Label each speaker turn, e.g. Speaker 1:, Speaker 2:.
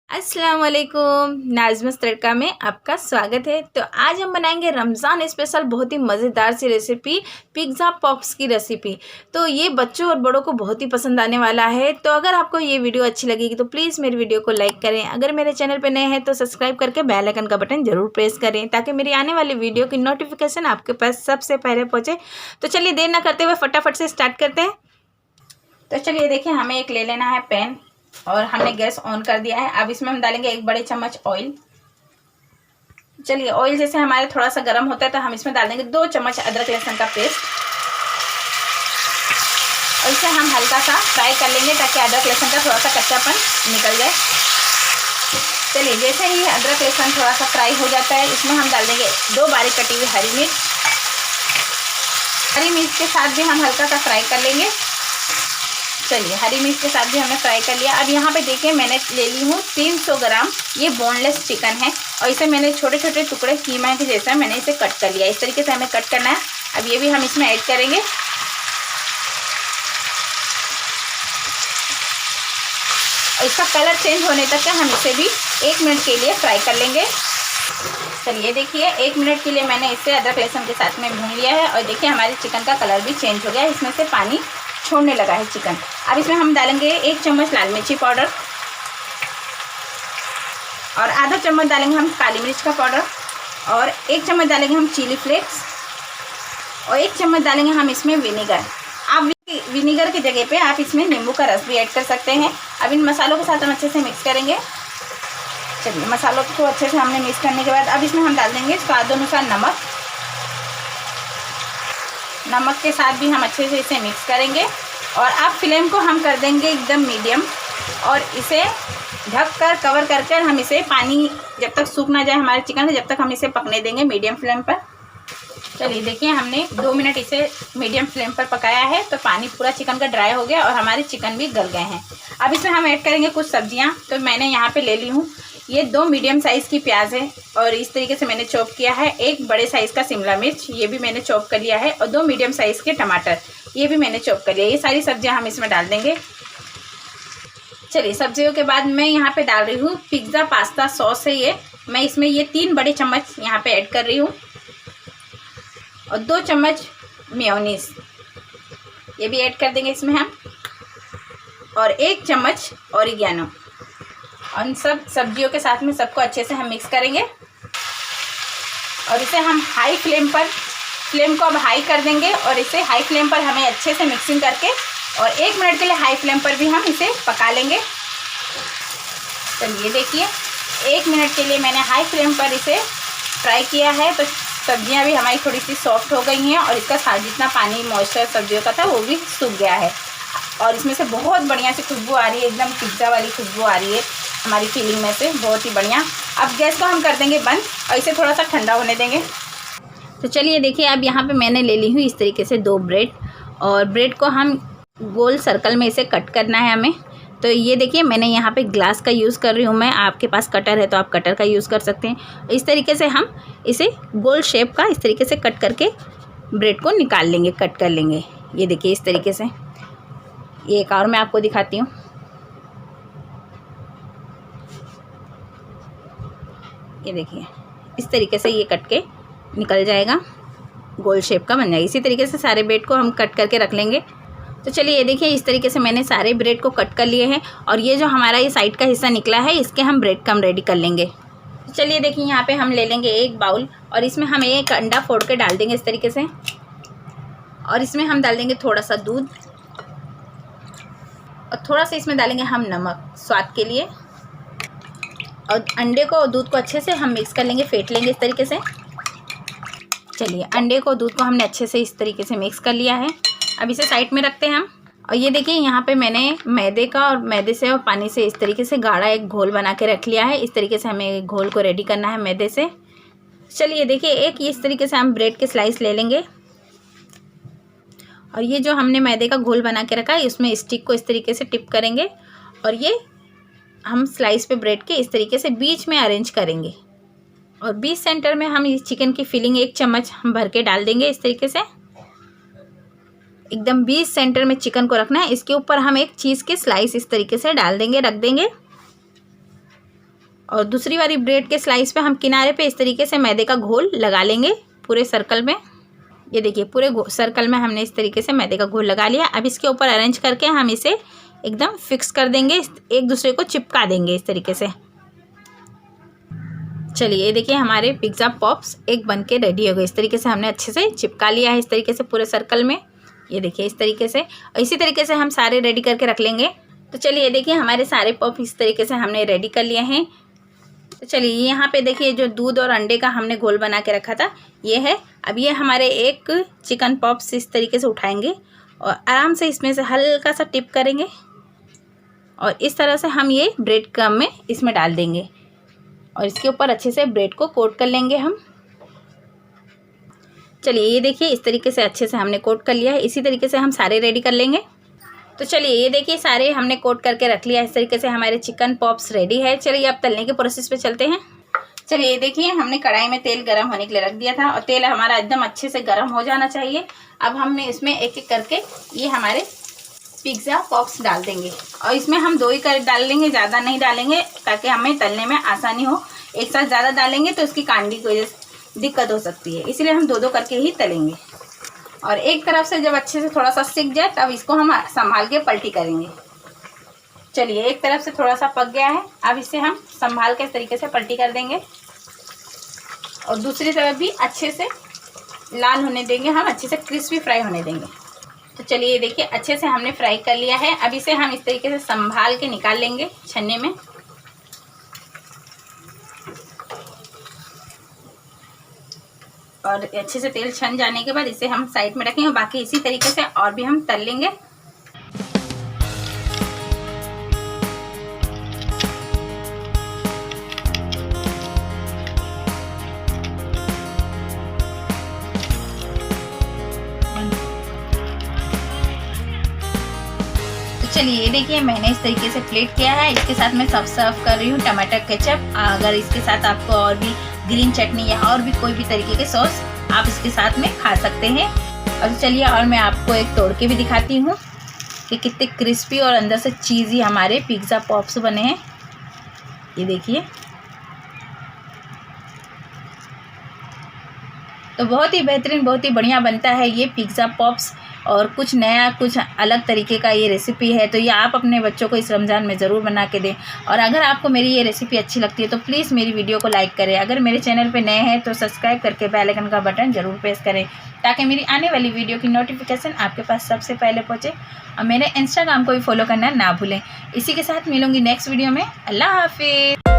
Speaker 1: अस्सलाम वालेकुम। नाज़मस तड़का में आपका स्वागत है। तो आज हम बनाएंगे रमज़ान स्पेशल बहुत ही मज़ेदार सी रेसिपी, पिज़्ज़ा पॉप्स की रेसिपी। तो ये बच्चों और बड़ों को बहुत ही पसंद आने वाला है। तो अगर आपको ये वीडियो अच्छी लगेगी तो प्लीज़ मेरी वीडियो को लाइक करें। अगर मेरे चैनल पर नए हैं तो सब्सक्राइब करके बेल आइकन का बटन ज़रूर प्रेस करें ताकि मेरी आने वाली वीडियो की नोटिफिकेशन आपके पास सबसे पहले पहुँचे। तो चलिए देर ना करते हुए फटाफट से स्टार्ट करते हैं। तो चलिए देखिए, हमें एक ले लेना है पैन और हमने गैस ऑन कर दिया है। अब इसमें हम डालेंगे 1 बड़े चम्मच ऑयल। चलिए ऑयल जैसे हमारे थोड़ा सा गर्म होता है तो हम इसमें डाल देंगे 2 चम्मच अदरक लहसुन का पेस्ट और इसे हम हल्का सा फ्राई कर लेंगे ताकि अदरक लहसुन का थोड़ा सा कच्चापन निकल जाए। चलिए जैसे ही अदरक लहसुन थोड़ा सा फ्राई हो जाता है इसमें हम डाल देंगे 2 बारीक कटी हुई हरी मिर्च। हरी मिर्च के साथ भी हम हल्का सा फ्राई कर लेंगे। चलिए हरी मिर्च के साथ भी हमने फ्राई कर लिया। अब यहाँ पे देखिए मैंने ले ली हूँ 300 ग्राम ये बोनलेस चिकन है और इसे मैंने छोटे छोटे टुकड़े कीमा के जैसा मैंने इसे कट कर लिया। इस तरीके से हमें कट करना है। अब ये भी हम इसमें ऐड करेंगे। और इसका कलर चेंज होने तक हम इसे भी 1 मिनट के लिए फ्राई कर लेंगे। चलिए देखिए 1 मिनट के लिए मैंने इसे अदरक लहसुन के साथ में भून लिया है और देखिए हमारे चिकन का कलर भी चेंज हो गया है। इसमें से पानी छोड़ने लगा है चिकन। अब इसमें हम डालेंगे 1 चम्मच लाल मिर्ची पाउडर और आधा चम्मच डालेंगे हम काली मिर्च का पाउडर और 1 चम्मच डालेंगे हम चिली फ्लेक्स और 1 चम्मच डालेंगे हम इसमें विनेगर। आप विनेगर की जगह पे आप इसमें नींबू का रस भी ऐड कर सकते हैं। अब इन मसालों के साथ हम अच्छे से मिक्स करेंगे। चलिए मसालों को अच्छे से हमने मिक्स करने के बाद अब इसमें हम डाल देंगे स्वाद अनुसार नमक। नमक के साथ भी हम अच्छे से इसे मिक्स करेंगे और अब फ्लेम को हम कर देंगे एकदम मीडियम और इसे ढककर कवर करके हम इसे पानी जब तक सूख ना जाए हमारे चिकन से जब तक हम इसे पकने देंगे मीडियम फ्लेम पर। चलिए देखिए हमने 2 मिनट इसे मीडियम फ्लेम पर पकाया है तो पानी पूरा चिकन का ड्राई हो गया और हमारे चिकन भी गल गए हैं। अब इसमें हम ऐड करेंगे कुछ सब्जियां। तो मैंने यहाँ पे ले ली हूँ ये 2 मीडियम साइज़ की प्याज है और इस तरीके से मैंने चॉप किया है। 1 बड़े साइज़ का शिमला मिर्च ये भी मैंने चॉप कर लिया है और 2 मीडियम साइज़ के टमाटर ये भी मैंने चॉप कर लिया। ये सारी सब्जियां हम इसमें डाल देंगे। चलिए सब्जियों के बाद मैं यहाँ पे डाल रही हूँ पिज़्ज़ा पास्ता सॉस है ये। मैं इसमें ये 3 बड़े चम्मच यहाँ पे ऐड कर रही हूँ और 2 चम्मच मेयोनीज ये भी ऐड कर देंगे इसमें हम और 1 चम्मच ऑरिगेनो। और सब सब्जियों के साथ में सबको अच्छे से हम मिक्स करेंगे और इसे हम हाई फ्लेम पर फ्लेम को अब हाई कर देंगे और इसे हाई फ्लेम पर हमें अच्छे से मिक्सिंग करके और 1 मिनट के लिए हाई फ्लेम पर भी हम इसे पका लेंगे। चलिए देखिए 1 मिनट के लिए मैंने हाई फ्लेम पर इसे फ्राई किया है तो सब्जियां भी हमारी थोड़ी सी सॉफ्ट हो गई हैं और इसका जितना पानी मॉइस्चर सब्जियों का था वो भी सूख गया है और इसमें से बहुत बढ़िया सी खुशबू आ रही है। एकदम पिज़्ज़ा वाली खुशबू आ रही है हमारी फीलिंग में से, बहुत ही बढ़िया। अब गैस को हम कर देंगे बंद और इसे थोड़ा सा ठंडा होने देंगे। तो चलिए देखिए अब यहाँ पे मैंने ले ली हूँ इस तरीके से 2 ब्रेड और ब्रेड को हम गोल सर्कल में इसे कट करना है हमें। तो ये देखिए मैंने यहाँ पे ग्लास का यूज़ कर रही हूँ मैं। आपके पास कटर है तो आप कटर का यूज़ कर सकते हैं। इस तरीके से हम इसे गोल शेप का इस तरीके से कट करके ब्रेड को निकाल लेंगे, कट कर लेंगे। ये देखिए इस तरीके से। ये एक और मैं आपको दिखाती हूँ। ये देखिए इस तरीके से ये कट के निकल जाएगा, गोल शेप का बन जाएगा। इसी तरीके से सारे ब्रेड को हम कट करके रख लेंगे। तो चलिए ये देखिए इस तरीके से मैंने सारे ब्रेड को कट कर लिए हैं और ये जो हमारा ये साइड का हिस्सा निकला है इसके हम ब्रेड क्रम्ब रेडी कर लेंगे। तो चलिए देखिए यहाँ पे हम ले लेंगे 1 बाउल और इसमें हम 1 अंडा फोड़ के डाल देंगे इस तरीके से और इसमें हम डाल देंगे थोड़ा सा दूध और थोड़ा सा इसमें डालेंगे हम नमक स्वाद के लिए और अंडे को और दूध को अच्छे से हम मिक्स कर लेंगे, फेंट लेंगे इस तरीके से। चलिए अंडे को दूध को हमने अच्छे से इस तरीके से मिक्स कर लिया है। अब इसे साइड में रखते हैं हम। और ये देखिए यहाँ पे मैंने मैदे का और मैदे से और पानी से इस तरीके से गाढ़ा एक घोल बना के रख लिया है। इस तरीके से हमें घोल को रेडी करना है मैदे से। चलिए देखिए एक इस तरीके से हम ब्रेड के स्लाइस ले लेंगे और ये जो हमने मैदे का घोल बना के रखा है इसमें स्टिक को इस तरीके से टिप करेंगे और ये हम स्लाइस पे ब्रेड के इस तरीके से बीच में अरेंज करेंगे और बीच सेंटर में हम इस चिकन की फिलिंग 1 चम्मच हम भर के डाल देंगे। इस तरीके से एकदम बीच सेंटर में चिकन को रखना है। इसके ऊपर हम एक चीज़ की स्लाइस इस तरीके से डाल देंगे, रख देंगे। और दूसरी वाली ब्रेड के स्लाइस पे हम किनारे पे इस तरीके से मैदे का घोल लगा लेंगे पूरे सर्कल में। ये देखिए पूरे सर्कल में हमने इस तरीके से मैदे का घोल लगा लिया। अब इसके ऊपर अरेंज करके हम इसे एकदम फिक्स कर देंगे, एक दूसरे को चिपका देंगे इस तरीके से। चलिए ये देखिए हमारे पिज़्ज़ा पॉप्स एक बन के रेडी हो गए। इस तरीके से हमने अच्छे से चिपका लिया है इस तरीके से पूरे सर्कल में। ये देखिए इस तरीके से, और इसी तरीके से हम सारे रेडी करके रख लेंगे। तो चलिए ये देखिए हमारे सारे पॉप इस तरीके से हमने रेडी कर लिए हैं। तो चलिए यहाँ पे देखिए जो दूध और अंडे का हमने घोल बना के रखा था ये है। अब ये हमारे एक चिकन पॉप्स इस तरीके से उठाएंगे और आराम से इसमें से हल्का सा टिप करेंगे और इस तरह से हम ये ब्रेड क्रम्ब में इसमें डाल देंगे और इसके ऊपर अच्छे से ब्रेड को कोट कर लेंगे हम। चलिए ये देखिए इस तरीके से अच्छे से हमने कोट कर लिया है। इसी तरीके से हम सारे रेडी कर लेंगे। तो चलिए ये देखिए सारे हमने कोट करके रख लिया। इस तरीके से हमारे चिकन पॉप्स रेडी है। चलिए अब तलने के प्रोसेस पे चलते हैं। चलिए ये देखिए हमने कढ़ाई में तेल गरम होने के लिए रख दिया था और तेल हमारा एकदम अच्छे से गरम हो जाना चाहिए। अब हमने इसमें एक एक करके ये हमारे पिज़्ज़ा पॉप्स डाल देंगे और इसमें हम 2 ही कर डाल लेंगे, ज़्यादा नहीं डालेंगे ताकि हमें तलने में आसानी हो। एक साथ ज़्यादा डालेंगे तो इसकी कांडी की वजह से दिक्कत हो सकती है, इसलिए हम 2-2 करके ही तलेंगे। और एक तरफ से जब अच्छे से थोड़ा सा सिक जाए तब इसको हम संभाल के पलटी करेंगे। चलिए एक तरफ से थोड़ा सा पक गया है, अब इसे हम संभाल के इस तरीके से पलटी कर देंगे और दूसरी तरफ भी अच्छे से लाल होने देंगे, हम अच्छे से क्रिस्पी फ्राई होने देंगे। तो चलिए ये देखिए अच्छे से हमने फ्राई कर लिया है। अब इसे हम इस तरीके से संभाल के निकाल लेंगे छन्ने में। और अच्छे से तेल छन जाने के बाद इसे हम साइड में रखेंगे और बाकी इसी तरीके से और भी हम तल लेंगे। चलिए ये देखिए मैंने इस तरीके से प्लेट किया है। इसके साथ मैं सर्व कर रही हूँ टमाटर केचप। अगर इसके साथ आपको और भी ग्रीन चटनी या और भी कोई भी तरीके के सॉस आप इसके साथ में खा सकते हैं। और चलिए और मैं आपको एक तोड़ के भी दिखाती हूँ कि कितने क्रिस्पी और अंदर से चीज़ी हमारे पिज़्ज़ा पॉप्स बने हैं। ये देखिए तो बहुत ही बेहतरीन, बहुत ही बढ़िया बनता है ये पिज़्ज़ा पॉप्स। और कुछ नया, कुछ अलग तरीके का ये रेसिपी है, तो ये आप अपने बच्चों को इस रमज़ान में ज़रूर बना के दें। और अगर आपको मेरी ये रेसिपी अच्छी लगती है तो प्लीज़ मेरी वीडियो को लाइक करें। अगर मेरे चैनल पे नए हैं तो सब्सक्राइब करके बेल आइकन का बटन ज़रूर प्रेस करें ताकि मेरी आने वाली वीडियो की नोटिफिकेशन आपके पास सबसे पहले पहुँचे। और मेरे इंस्टाग्राम को भी फॉलो करना ना भूलें। इसी के साथ मिलूँगी नेक्स्ट वीडियो में। अल्लाह हाफिज़।